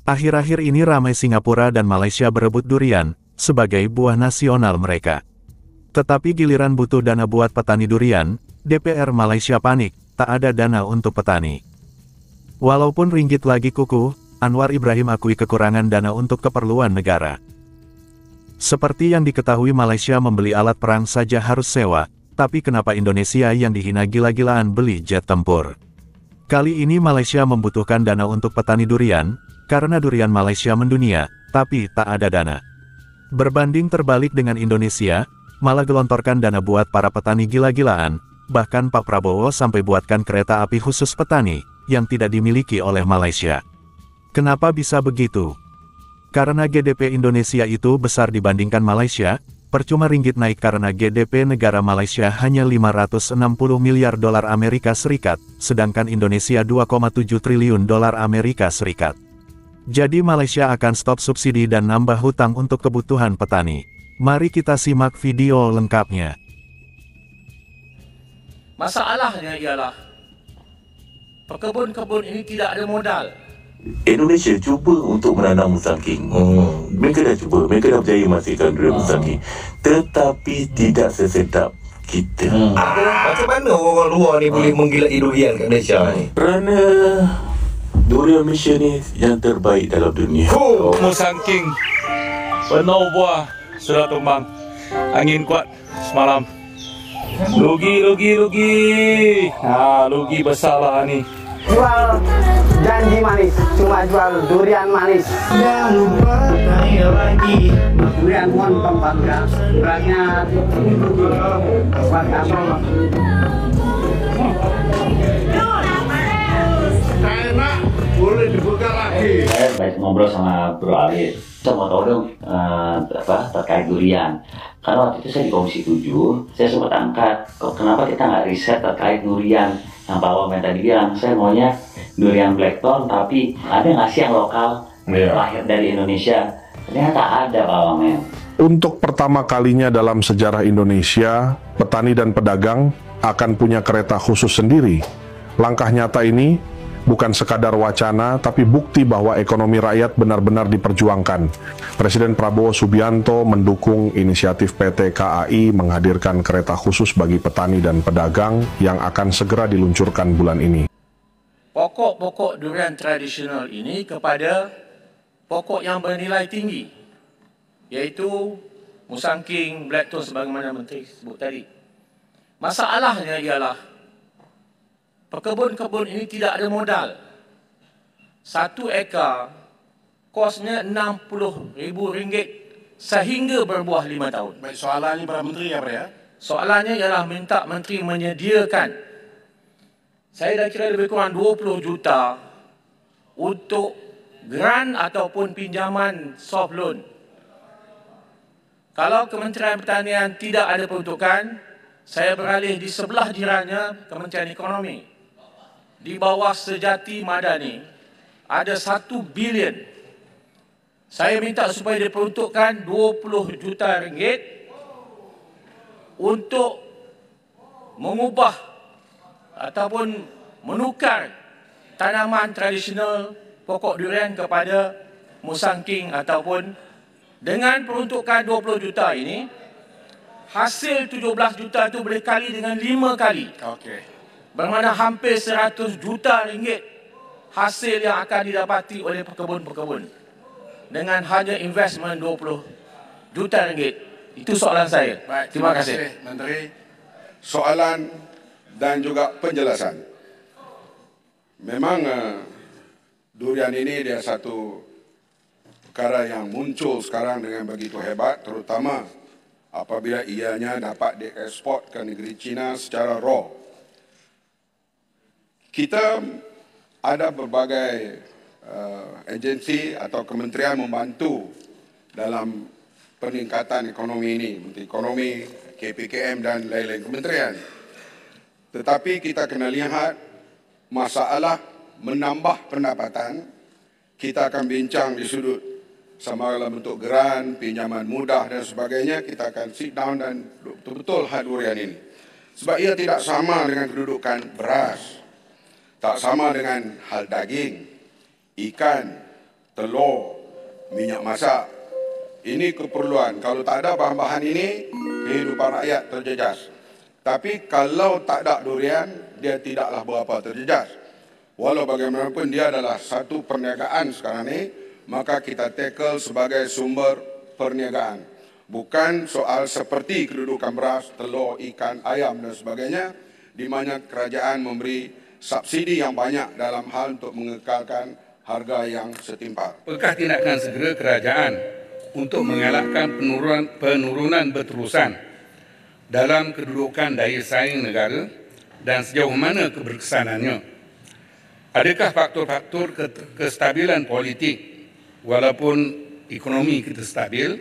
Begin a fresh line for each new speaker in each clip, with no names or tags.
Akhir-akhir ini ramai Singapura dan Malaysia berebut durian, sebagai buah nasional mereka. Tetapi giliran butuh dana buat petani durian, DPR Malaysia panik, tak ada dana untuk petani. Walaupun ringgit lagi kukuh, Anwar Ibrahim akui kekurangan dana untuk keperluan negara. Seperti yang diketahui, Malaysia membeli alat perang saja harus sewa, tapi kenapa Indonesia yang dihina gila-gilaan beli jet tempur? Kali ini Malaysia membutuhkan dana untuk petani durian, karena durian Malaysia mendunia, tapi tak ada dana. Berbanding terbalik dengan Indonesia, malah gelontorkan dana buat para petani gila-gilaan, bahkan Pak Prabowo sampai buatkan kereta api khusus petani, yang tidak dimiliki oleh Malaysia. Kenapa bisa begitu? Karena GDP Indonesia itu besar dibandingkan Malaysia, percuma ringgit naik karena GDP negara Malaysia hanya 560 miliar dolar Amerika Serikat, sedangkan Indonesia 2,7 triliun dolar Amerika Serikat. Jadi Malaysia akan stop subsidi dan nambah hutang untuk kebutuhan petani. Mari kita simak video lengkapnya.
Masalahnya ialah pekebun-kebun ini tidak ada modal.
Indonesia cuba untuk menanam musangking. Mereka dah cuba, mereka dah berjaya menghasilkan durian musangking. Tetapi tidak sesedap kita.
Macam mana orang luar ni boleh menggilai durian kat Malaysia ni?
Kerana durian Malaysia ni yang terbaik dalam dunia.
Musangking penuh buah sudah tumbang. Angin kuat semalam. Rugi. Rugi besar lah ni.
Jual janji manis, cuma jual durian manis.
Jangan lupa tanya lagi.
Durian mohon tempatnya, kurangnya buat apa?
Enak, boleh dibuka lagi.
Saya baik ngobrol sama Bro Ali. Saya mau tahu dong terkait durian. Karena waktu itu saya di Komisi 7, saya sempat angkat, kenapa kita nggak riset terkait durian? Yang Pak Wamen tadi bilang, saya maunya durian blackthorn, tapi ada nggak sih yang lokal, lahir dari Indonesia? Ternyata ada, Pak Wamen.
Untuk pertama kalinya dalam sejarah Indonesia, petani dan pedagang akan punya kereta khusus sendiri. Langkah nyata ini bukan sekadar wacana, tapi bukti bahwa ekonomi rakyat benar-benar diperjuangkan. Presiden Prabowo Subianto mendukung inisiatif PT KAI menghadirkan kereta khusus bagi petani dan pedagang yang akan segera diluncurkan bulan ini.
Pokok-pokok durian tradisional ini kepada pokok yang bernilai tinggi, iaitu musangking, blackthorn sebagaimana Menteri sebut tadi. Masalahnya ialah pekebun-kebun ini tidak ada modal. 1 ekar kosnya RM60,000 sehingga berbuah 5 tahun.
Baik, soalan ini para menteri apa ya?
Soalannya ialah minta menteri menyediakan, saya dah kira lebih kurang 20 juta untuk grant ataupun pinjaman soft loan. Kalau Kementerian Pertanian tidak ada peruntukan, saya beralih di sebelah jirannya Kementerian Ekonomi. Di bawah Sejati Madani ada 1 bilion. Saya minta supaya diperuntukkan 20 juta ringgit untuk mengubah ataupun menukar tanaman tradisional pokok durian kepada musangking, ataupun dengan peruntukan 20 juta ini, hasil 17 juta itu boleh kali dengan 5 kali. Bermakna hampir 100 juta ringgit hasil yang akan didapati oleh pekebun-pekebun dengan hanya investment 20 juta ringgit. Itu soalan saya.
Baik,
terima kasih.
Menteri. Soalan dan juga penjelasan. Memang durian ini dia satu perkara yang muncul sekarang dengan begitu hebat, terutama apabila ianya dapat diekspor ke negeri China secara raw. Kita ada berbagai agensi atau kementerian membantu dalam peningkatan ekonomi ini, Menteri Ekonomi, KPKM dan lain-lain kementerian. Tetapi kita kena lihat masalah menambah pendapatan. Kita akan bincang di sudut sama dalam bentuk grant, pinjaman mudah dan sebagainya. Kita akan sit down dan betul-betul hal durian ini. Sebab ia tidak sama dengan kedudukan beras, tak sama dengan hal daging, ikan, telur, minyak masak. Ini keperluan. Kalau tak ada bahan-bahan ini, kehidupan rakyat terjejas. Tapi kalau tak ada durian, dia tidaklah berapa terjejas. Walau bagaimanapun dia adalah satu perniagaan sekarang ini, maka kita tackle sebagai sumber perniagaan. Bukan soal seperti kedudukan beras, telur, ikan, ayam dan sebagainya, di mana kerajaan memberi subsidi yang banyak dalam hal untuk mengekalkan harga yang setimpal.
Apakah tindakan segera kerajaan untuk mengelakkan penurunan berterusan dalam kedudukan daya saing negara dan sejauh mana keberkesanannya? Adakah faktor-faktor kestabilan politik, walaupun ekonomi kita stabil,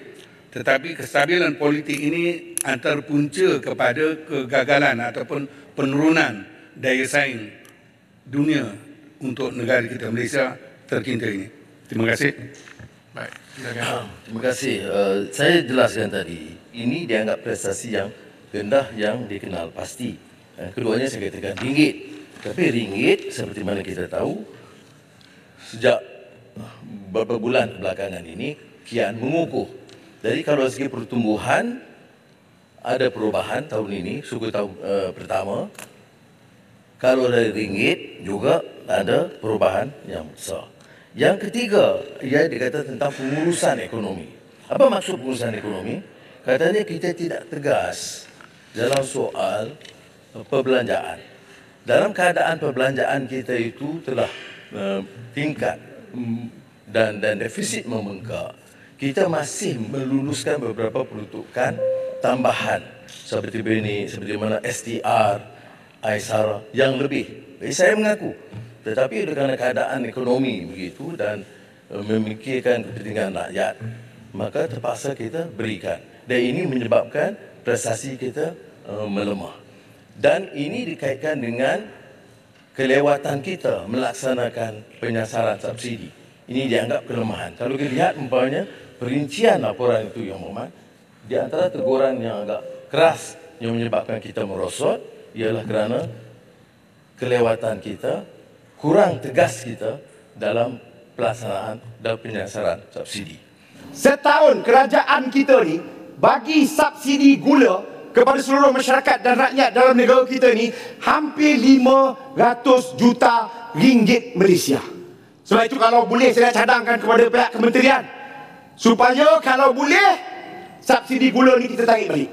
tetapi kestabilan politik ini antara punca kepada kegagalan ataupun penurunan daya saing dunia untuk negara kita Malaysia tercinta ini? Terima kasih. Baik, silakan.
Terima kasih. Saya jelaskan tadi, ini dianggap prestasi yang rendah yang dikenal pasti. Keduanya saya katakan ringgit. Tapi ringgit seperti mana kita tahu, sejak beberapa bulan belakangan ini kian mengukuh. Jadi kalau segi pertumbuhan ada perubahan tahun ini, suku tahun pertama. Kalau dari ringgit juga ada perubahan yang besar. Yang ketiga, ia dikata tentang pengurusan ekonomi. Apa maksud pengurusan ekonomi? Katanya kita tidak tegas dalam soal perbelanjaan. Dalam keadaan perbelanjaan kita itu telah tingkat dan defisit membengkak, kita masih meluluskan beberapa peruntukan tambahan seperti ini, seperti mana STR, Aisara yang lebih. Saya mengaku. Tetapi kerana keadaan ekonomi begitu dan memikirkan kepentingan rakyat, maka terpaksa kita berikan. Dan ini menyebabkan prestasi kita melemah. Dan ini dikaitkan dengan kelewatan kita melaksanakan penyasaran subsidi. Ini dianggap kelemahan. Kalau kita lihat umpamanya perincian laporan itu yang bermakna, di antara teguran yang agak keras yang menyebabkan kita merosot ialah kerana kelewatan kita, kurang tegas kita dalam pelaksanaan dan penyasaran subsidi.
Setahun kerajaan kita ni bagi subsidi gula kepada seluruh masyarakat dan rakyat dalam negara kita ni hampir 500 juta ringgit Malaysia. Sebab itu kalau boleh saya cadangkan kepada pihak kementerian supaya kalau boleh subsidi gula ni kita tarik balik.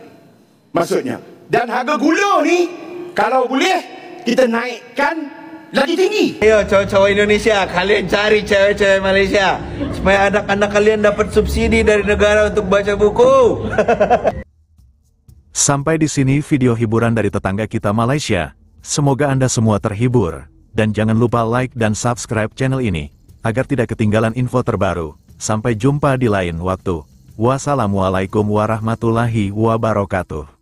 Maksudnya. Dan harga gula ni kalau boleh kita naikkan lagi tinggi.
Ayo cowok-cowok Indonesia, kalian cari cewek-cewek Malaysia supaya anak-anak kalian dapat subsidi dari negara untuk baca buku.
Sampai di sini video hiburan dari tetangga kita Malaysia. Semoga Anda semua terhibur. Dan jangan lupa like dan subscribe channel ini, agar tidak ketinggalan info terbaru. Sampai jumpa di lain waktu. Wassalamualaikum warahmatullahi wabarakatuh.